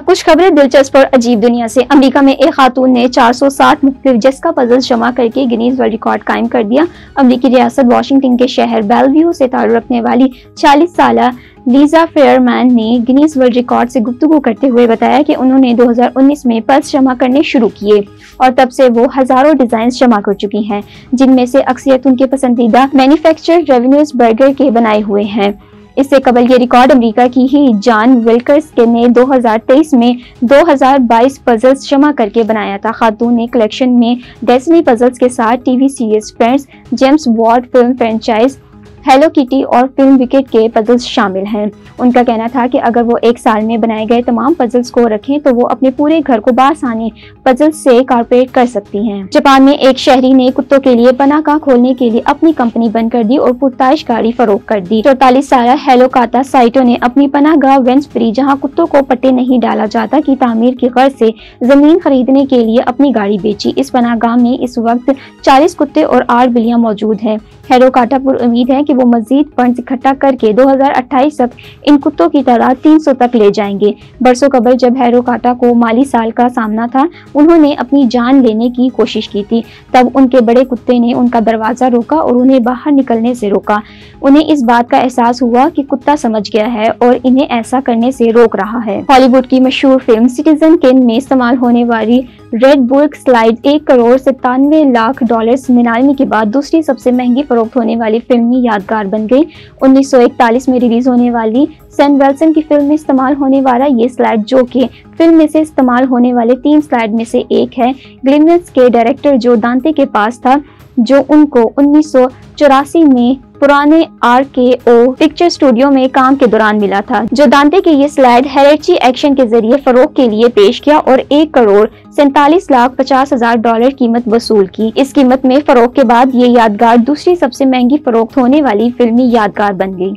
कुछ खबरें दिलचस्प और अजीब दुनिया से। अमेरिका में एक खातून ने 460 मुख्तलिफ जेसिका पजल्स जमा करके गिनीज वर्ल्ड रिकॉर्ड कायम कर दिया। अमेरिकी रियासत वाशिंगटन के शहर बेलव्यू से ताल्लुक रखने वाली 40 साल लीजा फेयरमैन ने गिनीज वर्ल्ड रिकॉर्ड से गुफ्तगू करते हुए बताया कि उन्होंने 2019 में पल्स जमा करने शुरू किए और तब से वो हजारों डिजाइन जमा कर चुकी हैं, जिनमें से अक्सरियत उनके पसंदीदा मैन्युफैक्चर्ड रेवेन्यूज बर्गर के बनाए हुए हैं। इससे कबल ये रिकॉर्ड अमेरिका की ही जॉन विल्कर्स ने 2023 में 2022 पजल्स जमा करके बनाया था। खातून ने कलेक्शन में डेस्नी पजल्स के साथ TV series friends, James bond film franchise, hello kitty और फिल्म विकेट के पजल्स शामिल हैं। उनका कहना था कि अगर वो एक साल में बनाए गए तमाम पजल्स को रखें तो वो अपने पूरे घर को बासानी पजल्स से कारपोरेट कर सकती हैं। जापान में एक शहरी ने कुत्तों के लिए पनाहगाह खोलने के लिए अपनी कंपनी बंद कर दी और पुरताश गाड़ी फरोख्त कर दी। 44 साल हेलो काता साइटो ने अपनी पनाहगाह वेंसफ्री, जहाँ कुत्तों को पट्टे नहीं डाला जाता, की तामीर की गर्ज से जमीन खरीदने के लिए अपनी गाड़ी बेची। इस पनाहगाह में इस वक्त 40 कुत्ते और 8 बिल्लियां मौजूद हैं। हेलो काटा पुर उम्मीद है कि वो मजीद फंड इकट्ठा करके 2028 तक इन कुत्तों की तादाद 300 तक ले जाएंगे। बरसों कबल जब हेलो काटा को माली साल का सामना था, उन्होंने अपनी जान लेने की कोशिश की थी। तब उनके बड़े कुत्ते ने उनका दरवाजा रोका और उन्हें बाहर निकलने से रोका। उन्हें इस बात का एहसास हुआ कि कुत्ता समझ गया है और इन्हें ऐसा करने से रोक रहा है। हॉलीवुड की मशहूर फिल्म सिटीजन केन में इस्तेमाल होने वाली red bull slide 1 crore 97 lakh dollar मिलाने के बाद दूसरी सबसे महंगी फरोख्त होने वाली फिल्मी यादगार बन गई। 1941 में रिलीज होने वाली सैम वेल्सन की फिल्म में इस्तेमाल होने वाला ये स्लाइड, जो कि फिल्म में से इस्तेमाल होने वाले 3 स्लाइड में से एक है, ग्लिमनेस के डायरेक्टर जो दांते के पास था, जो उनको 1984 में पुराने RKO पिक्चर स्टूडियो में काम के दौरान मिला था। जो दांते के ये स्लाइड हेरेची एक्शन के जरिए फरोख्त के लिए पेश किया और 1 करोड़ 47 लाख 50 हजार डॉलर कीमत वसूल की। इस कीमत में फरोख्त के बाद ये यादगार दूसरी सबसे महंगी फरोख्त होने वाली फिल्मी यादगार बन गई।